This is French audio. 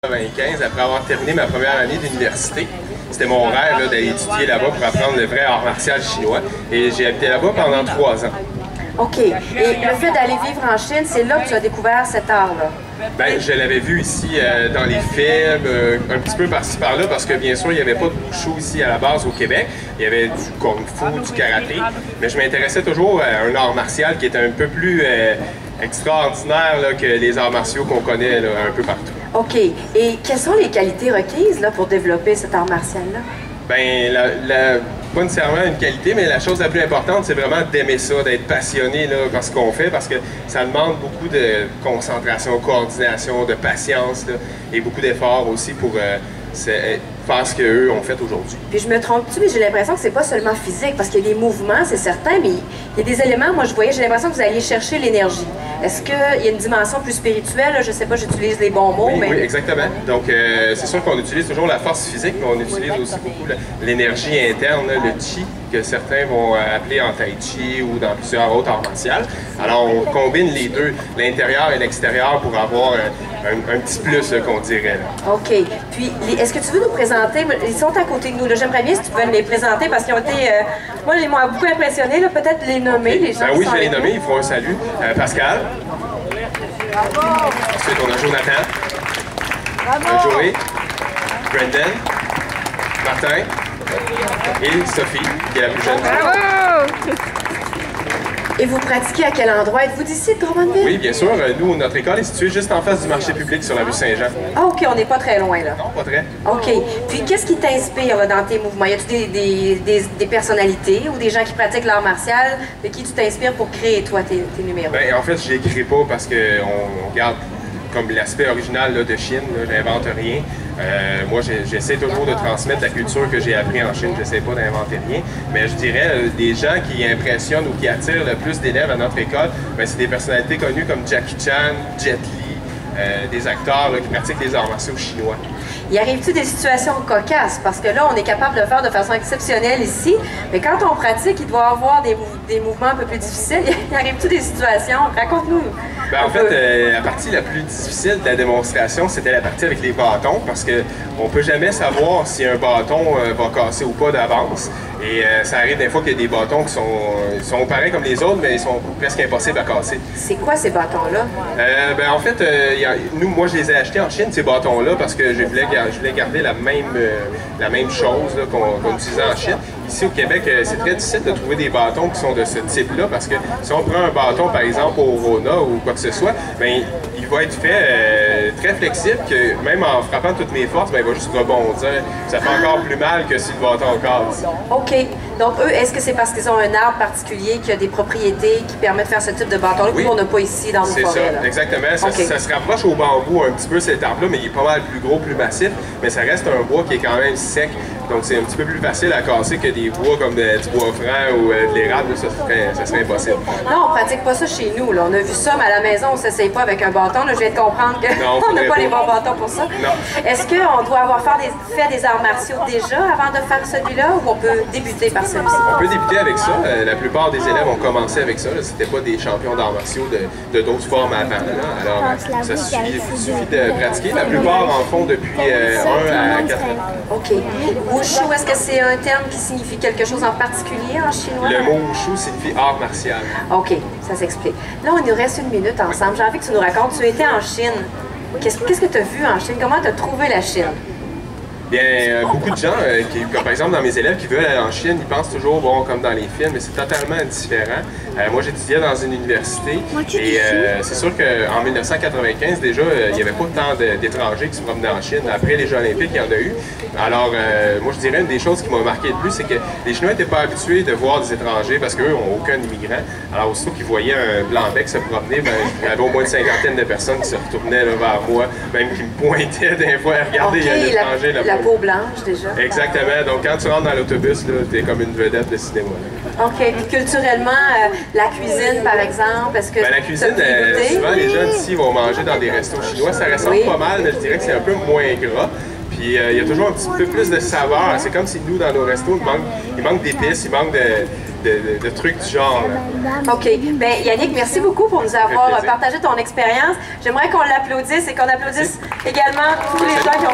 1995, après avoir terminé ma première année d'université. C'était mon rêve d'aller étudier là-bas pour apprendre le vrai art martial chinois. Et j'ai habité là-bas pendant 3 ans. OK. Et le fait d'aller vivre en Chine, c'est là que tu as découvert cet art-là? Ben, je l'avais vu ici dans les films, un petit peu par-ci par-là, parce que bien sûr, il n'y avait pas de wushu ici à la base au Québec. Il y avait du kung-fu, du karaté. Mais je m'intéressais toujours à un art martial qui était un peu plus extraordinaire là, que les arts martiaux qu'on connaît là, un peu partout. OK. Et quelles sont les qualités requises là, pour développer cet art martial-là? Ben, pas nécessairement une qualité, mais la chose la plus importante, c'est vraiment d'aimer ça, d'être passionné là, par ce qu'on fait, parce que ça demande beaucoup de concentration, coordination, de patience, là, et beaucoup d'efforts aussi pour faire ce qu'eux ont fait aujourd'hui. Puis je me trompe-tu, mais j'ai l'impression que c'est pas seulement physique, parce qu'il y a des mouvements, c'est certain, mais il y a des éléments, moi je voyais, j'ai l'impression que vous alliez chercher l'énergie. Est-ce qu'il y a une dimension plus spirituelle? Là? Je sais pas, j'utilise les bons mots, oui, mais... Oui, exactement. Donc, c'est sûr qu'on utilise toujours la force physique, mais on utilise aussi beaucoup l'énergie interne, là, le chi, que certains vont appeler en tai chi ou dans plusieurs autres arts martiaux. Alors, on combine les deux, l'intérieur et l'extérieur, pour avoir un petit plus, qu'on dirait. Là. OK. Puis, est-ce que tu veux nous présenter? Ils sont à côté de nous. J'aimerais bien si tu pouvais me les présenter parce qu'ils ont été... moi, ils m'ont beaucoup impressionné. Peut-être les nommer, les gens oui, je vais les nommer. Ils feront un salut. Pascal. Bravo. Ensuite, on a Jonathan. Bravo. Joey. Brendan. Martin. Et Sophie, qui est la plus jeune. Bravo! Et vous pratiquez à quel endroit? Êtes-vous d'ici, de Drummondville? Oui, bien sûr. Nous, notre école est située juste en face du marché public sur la rue Saint-Jean. Ah, OK, on n'est pas très loin, là. Non, pas très. OK. Puis, qu'est-ce qui t'inspire dans tes mouvements? Y a-t-il des personnalités ou des gens qui pratiquent l'art martial de qui tu t'inspires pour créer, toi, tes numéros? Ben, en fait, je n'écris pas parce qu'on garde comme l'aspect original là, de Chine, j'invente rien. Moi, j'essaie toujours de transmettre la culture que j'ai appris en Chine, j'essaie pas d'inventer rien. Mais je dirais, des gens qui impressionnent ou qui attirent le plus d'élèves à notre école, ben, c'est des personnalités connues comme Jackie Chan, Jet Li, des acteurs là, qui pratiquent les arts martiaux chinois. Y arrive-t-il des situations cocasses? Parce que là, on est capable de le faire de façon exceptionnelle ici, mais quand on pratique, il doit y avoir des mouvements un peu plus difficiles. Y arrive-t-il des situations? Raconte-nous. Ben, en fait, la partie la plus difficile de la démonstration, c'était la partie avec les bâtons, parce qu'on ne peut jamais savoir si un bâton va casser ou pas d'avance. Et ça arrive des fois qu'il y a des bâtons qui sont pareils comme les autres, mais ils sont presque impossibles à casser. C'est quoi ces bâtons-là? Ben, en fait, moi, je les ai achetés en Chine, ces bâtons-là, parce que je voulais garder la même chose qu'on utilisait en Chine. Ici, au Québec, c'est très difficile de trouver des bâtons qui sont de ce type-là, parce que si on prend un bâton, par exemple, au Rona ou quoi que ce soit, bien, il va être fait très flexible, que même en frappant toutes mes forces, bien, il va juste rebondir. Ça fait encore plus mal que si le bâton casse. OK. Donc, eux, est-ce que c'est parce qu'ils ont un arbre particulier qui a des propriétés qui permettent de faire ce type de bâton-là qu'on n'a pas ici dans nos forêts? C'est ça, exactement. Okay. Ça se rapproche au bambou un petit peu, cet arbre-là, mais il est pas mal plus gros, plus massif. Mais ça reste un bois qui est quand même sec. Donc, c'est un petit peu plus facile à casser que des bois comme du bois franc ou de l'érable. Ça serait impossible. Non, on pratique pas ça chez nous. Là. On a vu ça, mais à la maison, on ne s'essaye pas avec un bâton. Là, je viens de comprendre qu'on n'a pas les bons bâtons pour ça. Est-ce qu'on doit avoir fait des arts martiaux déjà avant de faire celui-là ou on peut débuter par celui-ci? On peut débuter avec ça. La plupart des élèves ont commencé avec ça. C'était pas des champions d'arts martiaux de d'autres formes avant. Là. Alors, ça suffit de pratiquer. La plupart en font depuis 1 à 4 ans. OK. Wushu, est-ce que c'est un terme qui signifie quelque chose en particulier en chinois? Le mot wushu signifie art martial. OK, ça s'explique. Là, on nous reste 1 minute ensemble. J'ai envie que tu nous racontes. Tu étais en Chine. Qu'est-ce que tu as vu en Chine? Comment tu as trouvé la Chine? Bien, beaucoup de gens, comme par exemple dans mes élèves qui veulent aller en Chine, ils pensent toujours, bon, comme dans les films, mais c'est totalement différent. Moi, j'étudiais dans une université et c'est sûr qu'en 1995, déjà, il n'y avait pas tant d'étrangers qui se promenaient en Chine. Après les Jeux olympiques, il y en a eu. Alors, moi, je dirais une des choses qui m'a marqué le plus, c'est que les Chinois n'étaient pas habitués de voir des étrangers parce qu'eux n'ont aucun immigrant. Alors, aussitôt qu'ils voyaient un blanc-bec se promener, ben, il y avait au moins une cinquantaine de personnes qui se retournaient là, vers moi, même qui me pointaient des fois à regarder l'étranger là-bas. La peau blanche, déjà. Exactement. Donc, quand tu rentres dans l'autobus, t'es comme une vedette de cinéma. Là. OK. Puis culturellement, la cuisine, par exemple, est-ce que la cuisine, souvent, les gens d'ici vont manger dans des restos chinois. Ça ressemble pas mal, mais je dirais que c'est un peu moins gras. Puis, il y a toujours un petit peu plus de saveur. C'est comme si nous, dans nos restos, il manque d'épices, il manque de trucs du genre. Là. OK. Bien, Yannick, merci beaucoup pour nous avoir partagé ton expérience. J'aimerais qu'on l'applaudisse et qu'on applaudisse également tous les gens qui ont